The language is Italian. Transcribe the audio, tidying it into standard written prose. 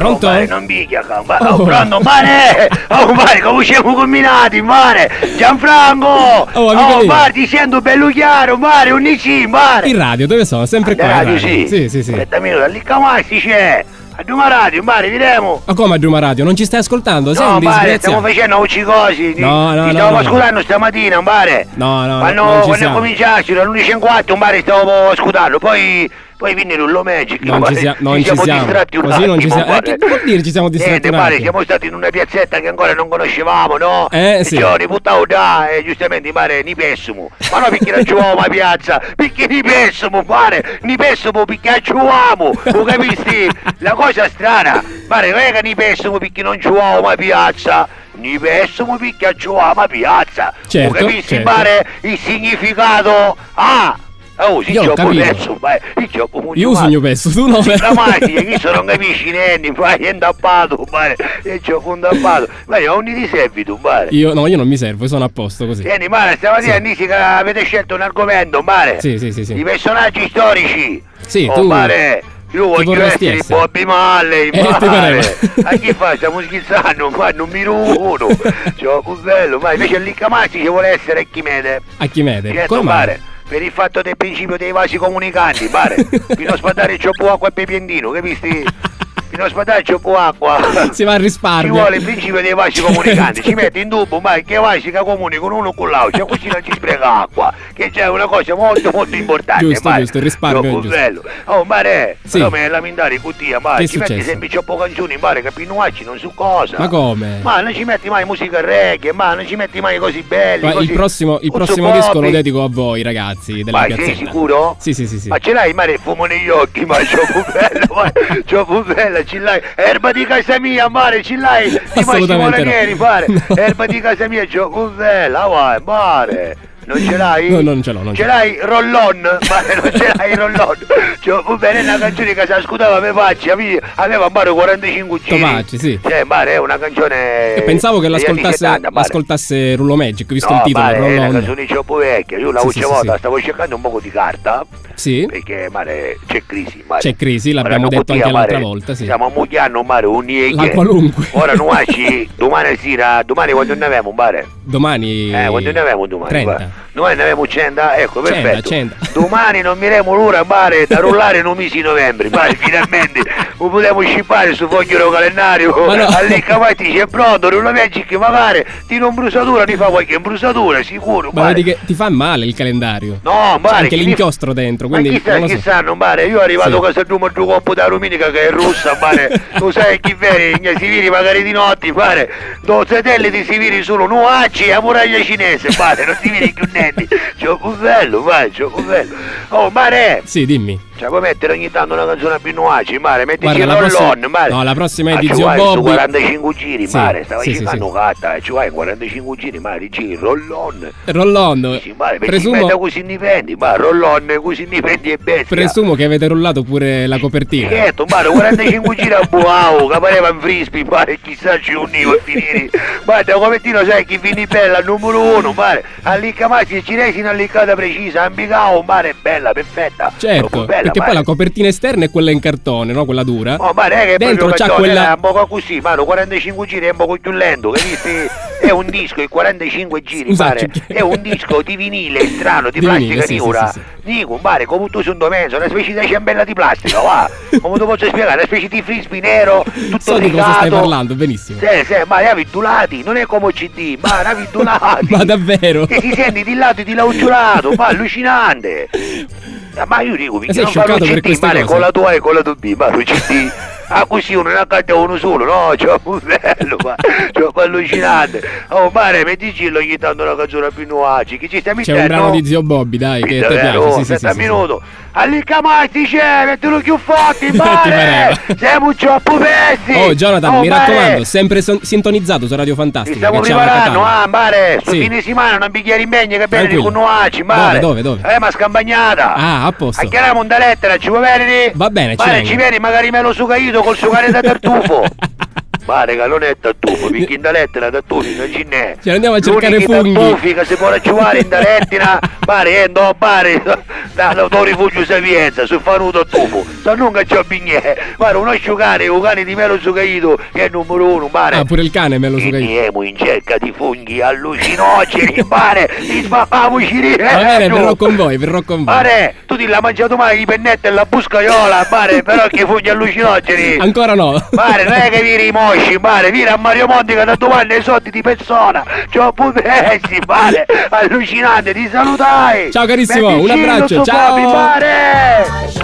Pronto? Mare, non picchia, pronto, mare! Mare, come siamo combinati, mare! Gianfranco! Mare, ti sento bello chiaro, mare, unici, mare! In radio, dove sono? Sempre qua. Radio, sì. Sì. Aspetta un minuto, lì Camassi c'è! A Duma Radio, mare, vediamo! Ma come a Duma Radio? Non ci stai ascoltando? Sei no, un mare, stiamo facendo oggi cose! No, ti stavo ascoltando stamattina, mare! No, quando è cominciato, all'11:04, mare, stavo ascoltando, poi quindi Rullo Magic, non ci siamo distratti un attimo, non ci siamo. Che vuol dire ci siamo distratti un attimo? Siamo stati in una piazzetta che ancora non conoscevamo, no? Sì. Giorni buttavo da e giustamente mare ni pessimo. Ma no perché non giocavamo a piazza, perché ni pessimo, mare, ni pessimo perché giocavamo. Tu capisti? La cosa strana, mare, non è che ni pessimo perché non giocavamo a piazza. Ni pessimo perché giocavamo a piazza. Certo, tu capisci, mare, il significato? Si gioco pezzo, io sogno pezzo, tu no? La macchina, chi se non capisci niente, fai indappato, mare, e gioco un tappato. Ma io non ti servi tu, mare? Io non mi servo, io sono a posto così. Vieni, mare, stamattina dici che avete scelto un argomento, mare. Sì. I personaggi storici. Sì, tu. Mare. Io voglio essere Bobby Marley, mare. A chi fa? Stiamo scherzando, ma non mi rubo. Gioco bello, ma invece lì Camassi ci vuole essere Archimede. Archimede, come mare? Per il fatto del principio dei vasi comunicanti, pare. Fino a spadare cioppo acqua e pepiendino, capisti? Fino a spadare cioppo acqua. Si va a risparmio. Ci vuole il principio dei vasi comunicanti. Ci metti in dubbio, ma che vasi che comunicano uno con l'altro, cioè così non ci spreca acqua. Che c'è una cosa molto importante. Giusto, il risparmio è giusto. Bello. Mare, come lamentare cutia, ma ci metti successo? sempre cioppo canzoni, mare, che pinuacci non su cosa. Ma come? Ma non ci metti mai musica reggae, ma non ci metti mai così belli. Il prossimo disco lo dedico a voi, ragazzi della piazzetta. Sei sicuro? Sì. Ma ce l'hai, mare, fumo negli occhi, ma ciò bella, ce l'hai. Erba di casa mia, mare, ce l'hai. Di Massimo Ranieri, fare. No. Erba di casa mia, gioco bella, vai, mare. Non ce l'hai? No, non ce l'ho. Ce l'hai Rollon? Mare, non ce l'hai Rollon? Va bene, una canzone che si ascoltava per Pacci, aveva mare 45 giri. Topacci, sì. Cioè, mare, è una canzone. Pensavo che l'ascoltasse Rullo Magic, visto il titolo. Mare, è una canzone troppo vecchia. Io l'ultima volta stavo cercando un po' di carta. Sì. Perché, mare, c'è crisi, mare. C'è crisi, l'abbiamo detto anche l'altra volta, sì. Stiamo ammucchiando, mare, un niente. La qualunque. Ora non esci, domani sera, domani quando ne avemo, mare? Domani. Quando ne avemo domani? 30. Noi ne avevamo 100, ecco, perfetto. 100. Domani non miremo l'ora, mare, da rullare in un mese di novembre, mare, finalmente lo potremo scippare su foglio calendario. No. All'Iccamati c'è pronto, non lo vedi che magari ti non brusatura, ti fa qualche brusatura, sicuro. Ma vedi che ti fa male il calendario. No, mare. C'è anche l'inchiostro dentro, quindi. Ma chissà, mare, io arrivato a casa giù un coppo da Ruminica che è russa, mare. Tu sai chi veri, si viri magari di notte, mare. Do satelliti si viri solo nuacci a muraglia cinese, mare, non si viri più niente. Gioco bello, vai, gioco bello. Mare! Sì, dimmi. Cioè, puoi mettere ogni tanto una canzone a Pinnuacci, mare, mettici il Rollon, mare. No, la prossima edizione Bobby. 45 giri, sì, mare, stava cercando catta, ci vai 45 giri, mare, giri, Rollon. Sì, mare, presumo così indipendi, ma Rollon così indipendi e bestia. Presumo che avete rullato pure la copertina. Certo, mare, 45 giri a Buau, che pareva in frisbee, mare, chissà ci univo a finire. Mare, la copertina sai chi vini bella, numero 1, mare, all'Iccamazzi ci resi una liccata precisa, ambicao, mare, bella, perfetta. Certo. Bella, perché poi la copertina esterna è quella in cartone, no? Quella dura. Ma non è che dentro c'ha cartone, quella. È un po' così, mano, 45 giri è un po' più lento, capisci? È un disco, il 45 giri, mare, è un disco di vinile strano, di plastica dura. Dico, mare, come tu sono mezzo, una specie di ciambella di plastica, va. Come tu posso spiegare? Una specie di frisbee nero, tutto so di cosa stai parlando, benissimo. Sì, ma li avvitulati, non è come CD, ma li avvitulati. Ma davvero? Che si senti di lato e di lauciolato, ma allucinante. Ma io dico, perché non fanno CD, mare, con la tua e con la tua B, ma lo CD. Così uno ne accade uno solo, no? C'è un bello, ma c'è allucinante. Mare, mettici ogni tanto una canzone a Pinnuacci, che ci stai mettendo? C'è un brano di Zio Bobby, dai, che ti piace. Sì, minuto. All'Iccamazzi c'è, mettilo più forti, mare! Siamo troppo pezzi! Jonathan, mi raccomando, sempre sintonizzato su Radio Fantastica. Stiamo preparando, mare, sto fine settimana una bicchiere in bagno che bene di Pinnuacci, mare! Dove? Ma scampagnata! A posto. Chiariamo una lettera, ci può venire? Va bene, ci vieni, magari me lo sucaito col sucare da tartufo. Pare che non è tattufo, perché in da lettera tattufi non ce n'è. Ci andiamo a cercare funghi. Tattufi che si può raggiungere in da lettera, pare, no, pare, da rifugio Sapienza, su fanuto tattufo. Se non che c'ho bignè, pare un asciugare, un cane di melo sucaito, che è il numero 1, pare. Ah, pure il cane è melo sucaito. Andiamo in cerca di funghi allucinogeni, pare, li spaccamoci lì. Va bene, verrò con voi, verrò con voi. Pare, tu ti l'hai mangiato mai i pennette e la buscaiola, pare, però che funghi allucinogeni. Ancora no. Pare, non è che vieni i mosci, pare, vieni a Mario Monti che da domani i soldi di persona. C'ho pupessi, pare, allucinante, ti salutai. Ciao carissimo, un abbraccio, ciao. Pare.